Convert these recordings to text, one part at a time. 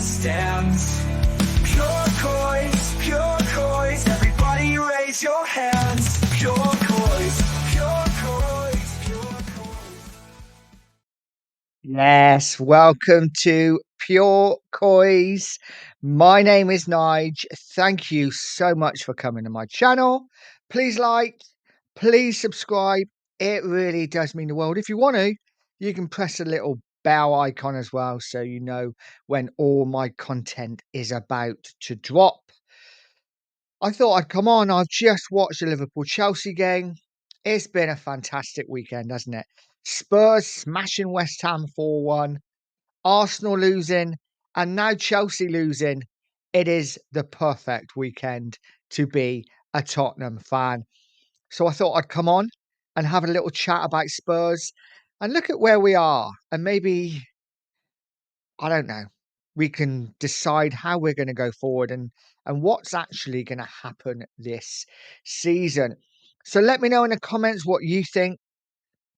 stands. Pure coys, everybody raise your hands. Pure coys, pure coys, pure coys. Yes, welcome to Pure Coys. My name is Nige. Thank you so much for coming to my channel. Please like, please subscribe. It really does mean the world. If you want to, you can press the little bell icon as well so you know when all my content is about to drop. I thought I'd come on. I've just watched the Liverpool Chelsea game. It's been a fantastic weekend, hasn't it? Spurs smashing West Ham 4-1. Arsenal losing, and now Chelsea losing. It is the perfect weekend to be a Tottenham fan. So I thought I'd come on and have a little chat about Spurs and look at where we are. And maybe, I don't know, we can decide how we're going to go forward and what's actually going to happen this season. So let me know in the comments what you think.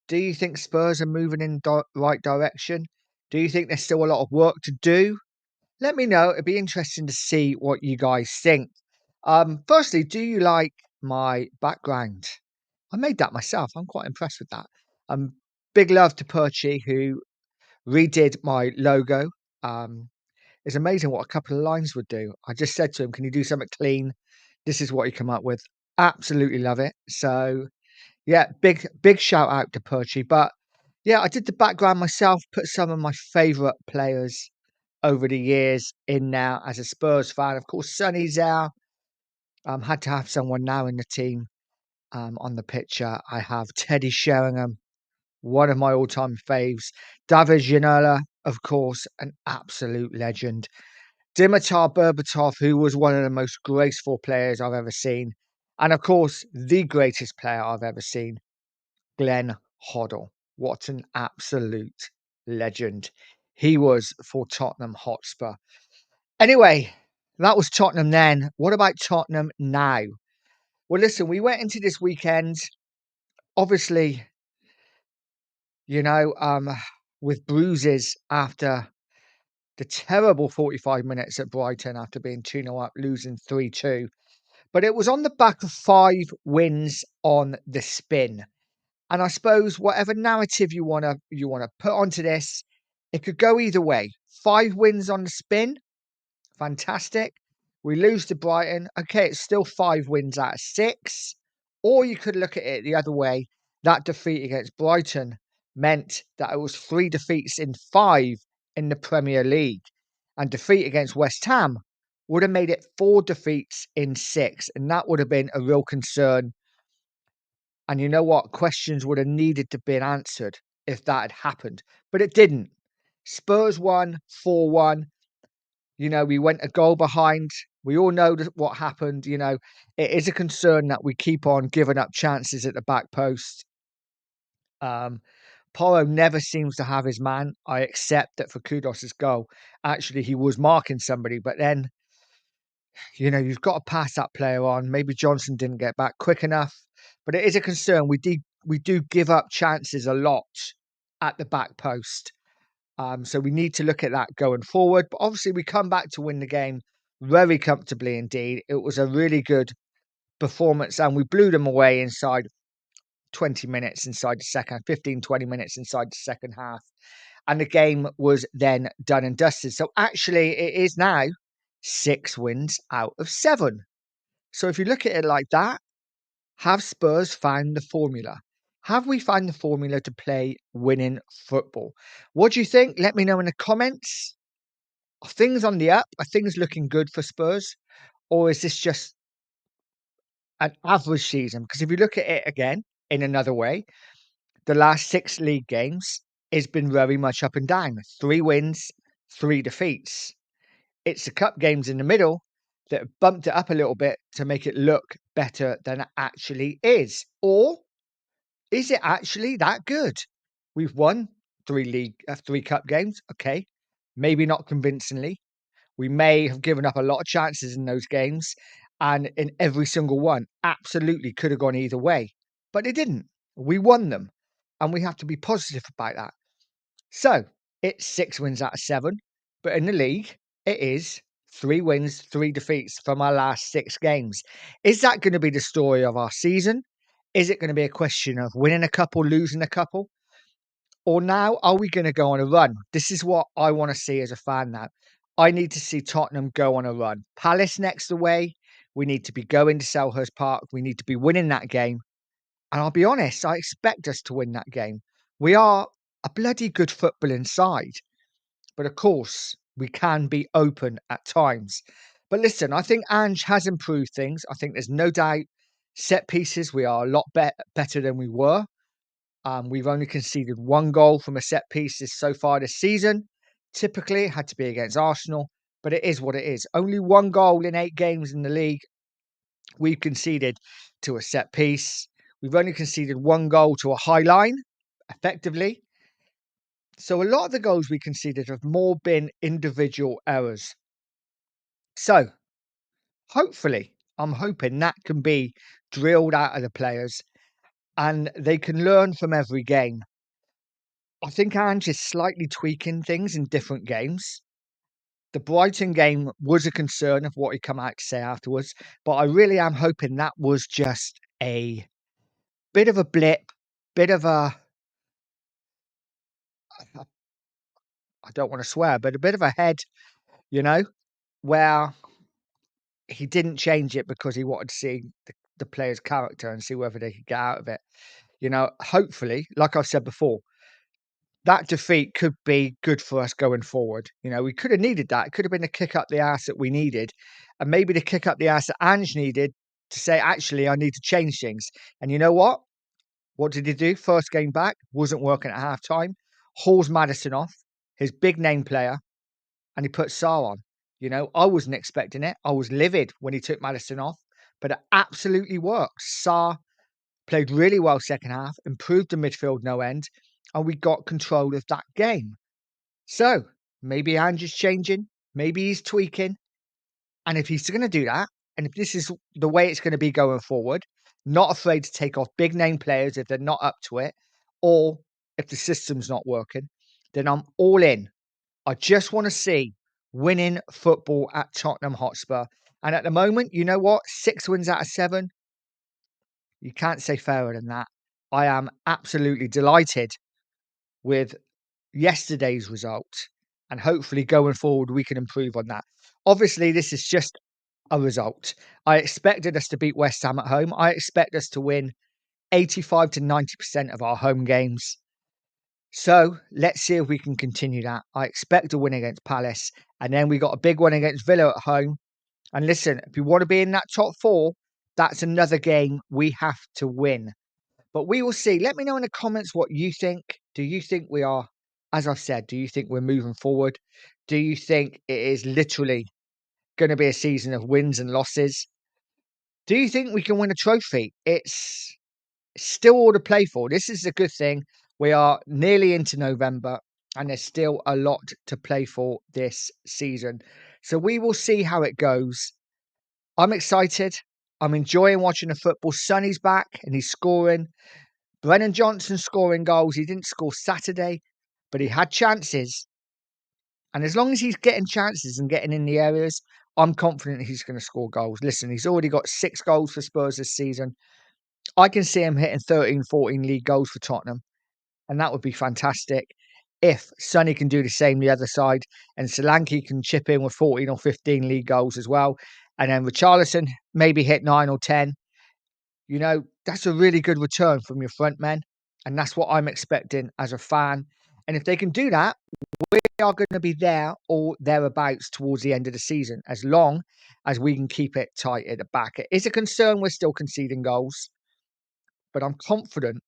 Do you think Spurs are moving in the right direction? Do you think there's still a lot of work to do? Let me know. It'd be interesting to see what you guys think. Firstly, do you like my background? I made that myself. I'm quite impressed with that. Big love to Perchy, who redid my logo. It's amazing what a couple of lines would do. I just said to him, "Can you do something clean?" This is what he come up with. Absolutely love it. So yeah, big shout out to Perchy. But yeah, I did the background myself. Put some of my favourite players over the years in now as a Spurs fan. Of course, Sonny's there. Had to have someone now in the team on the picture. I have Teddy Sheringham, one of my all-time faves. David Ginola, of course, an absolute legend. Dimitar Berbatov, who was one of the most graceful players I've ever seen. And of course, the greatest player I've ever seen, Glenn Hoddle. What an absolute legend he was for Tottenham Hotspur. Anyway, that was Tottenham then. What about Tottenham now? Well, listen, we went into this weekend, obviously, you know, with bruises after the terrible 45 minutes at Brighton after being 2-0 up, losing 3-2. But it was on the back of 5 wins on the spin. And I suppose whatever narrative you wanna put onto this, it could go either way. 5 wins on the spin. Fantastic. We lose to Brighton. Okay, it's still 5 wins out of 6. Or you could look at it the other way. That defeat against Brighton meant that it was 3 defeats in 5 in the Premier League. And defeat against West Ham would have made it 4 defeats in 6. And that would have been a real concern. And you know what? Questions would have needed to be answered if that had happened. But it didn't. Spurs won 4-1. You know, we went a goal behind. We all know what happened. You know, it is a concern that we keep on giving up chances at the back post. Porro never seems to have his man. I accept that for Kudus' goal. Actually, he was marking somebody, but then, you know, you've got to pass that player on. Maybe Johnson didn't get back quick enough, but it is a concern. We do give up chances a lot at the back post. So we need to look at that going forward. But obviously, we come back to win the game very comfortably indeed. It was a really good performance, and we blew them away inside 20 minutes inside the second, 15, 20 minutes inside the second half. And the game was then done and dusted. So actually, it is now 6 wins out of 7. So if you look at it like that, have Spurs found the formula? Have we found the formula to play winning football? What do you think? Let me know in the comments. Are things on the up? Are things looking good for Spurs? Or is this just an average season? Because if you look at it again in another way, the last 6 league games has been very much up and down. 3 wins, 3 defeats. It's the cup games in the middle that have bumped it up a little bit to make it look better than it actually is. Or is it actually that good? We've won 3 cup games. Okay, maybe not convincingly. We may have given up a lot of chances in those games, and in every single one, absolutely could have gone either way, but it didn't. We won them, and we have to be positive about that. So it's 6 wins out of 7, but in the league, It is 3 wins, 3 defeats from our last 6 games. Is that going to be the story of our season? Is it going to be a question of winning a couple, losing a couple? Or now, are we going to go on a run? This is what I want to see as a fan now. I need to see Tottenham go on a run. Palace next away. We need to be going to Selhurst Park. We need to be winning that game. And I'll be honest, I expect us to win that game. We are a bloody good footballing side. But of course, we can be open at times. But listen, I think Ange has improved things. I think there's no doubt set pieces, we are a lot better than we were. We've only conceded 1 goal from a set piece so far this season. Typically, it had to be against Arsenal, but it is what it is. Only 1 goal in 8 games in the league. We've conceded to a set piece. We've only conceded 1 goal to a high line, effectively. So a lot of the goals we conceded have more been individual errors. So hopefully, I'm hoping that can be drilled out of the players and they can learn from every game. I think Ange is slightly tweaking things in different games. The Brighton game was a concern of what he come out to say afterwards, but I really am hoping that was just a bit of a blip, bit of a, I don't want to swear, but a bit of a head, you know, where he didn't change it because he wanted to see the player's character and see whether they could get out of it. You know, hopefully, like I've said before, that defeat could be good for us going forward. You know, we could have needed that. It could have been the kick up the ass that we needed, and maybe the kick up the ass that Ange needed to say, actually, I need to change things. And you know what? What did he do? First game back, wasn't working at half time. Hauls Madison off, his big name player, and he put Sarr on. You know, I wasn't expecting it. I was livid when he took Madison off, but it absolutely worked. Sarr played really well second half, improved the midfield no end, and we got control of that game. So maybe Ange is changing, maybe he's tweaking, and if he's going to do that, and if this is the way it's going to be going forward, not afraid to take off big name players if they're not up to it, or if the system's not working, then I'm all in. I just want to see winning football at Tottenham Hotspur. And at the moment, you know what? 6 wins out of 7. You can't say fairer than that. I am absolutely delighted with yesterday's result. And hopefully going forward, we can improve on that. Obviously, this is just a result. I expected us to beat West Ham at home. I expect us to win 85 to 90% of our home games. So let's see if we can continue that. I expect a win against Palace. And then we got a big one against Villa at home. And listen, if we want to be in that top 4, that's another game we have to win. But we will see. Let me know in the comments what you think. Do you think we are, as I've said, do you think we're moving forward? Do you think it is literally going to be a season of wins and losses? Do you think we can win a trophy? It's still all to play for. This is a good thing. We are nearly into November and there's still a lot to play for this season. So we will see how it goes. I'm excited. I'm enjoying watching the football. Sonny's back and he's scoring. Brennan Johnson scoring goals. He didn't score Saturday, but he had chances. And as long as he's getting chances and getting in the areas, I'm confident he's going to score goals. Listen, he's already got 6 goals for Spurs this season. I can see him hitting 13, 14 league goals for Tottenham. And that would be fantastic. If Sonny can do the same the other side and Solanke can chip in with 14 or 15 league goals as well. And then Richarlison maybe hit 9 or 10. You know, that's a really good return from your front men. And that's what I'm expecting as a fan. And if they can do that, we are going to be there or thereabouts towards the end of the season, as long as we can keep it tight at the back. It is a concern we're still conceding goals, but I'm confident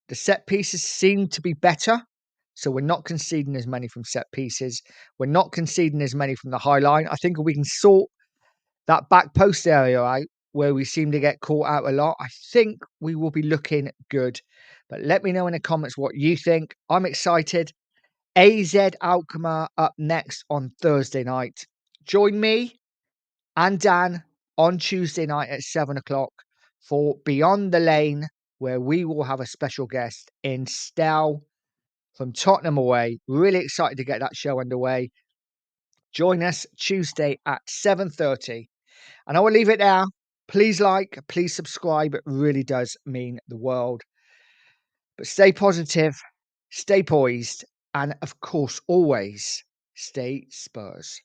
the set pieces seem to be better. So we're not conceding as many from set pieces. We're not conceding as many from the high line. I think if we can sort that back post area out where we seem to get caught out a lot, I think we will be looking good. But let me know in the comments what you think. I'm excited. AZ Alkmaar up next on Thursday night. Join me and Dan on Tuesday night at 7 o'clock for Beyond the Lane, where we will have a special guest in Stell from Tottenham away. Really excited to get that show underway. Join us Tuesday at 7:30. And I will leave it there. Please like, please subscribe. It really does mean the world. But stay positive, stay poised, and of course, always stay Spurs.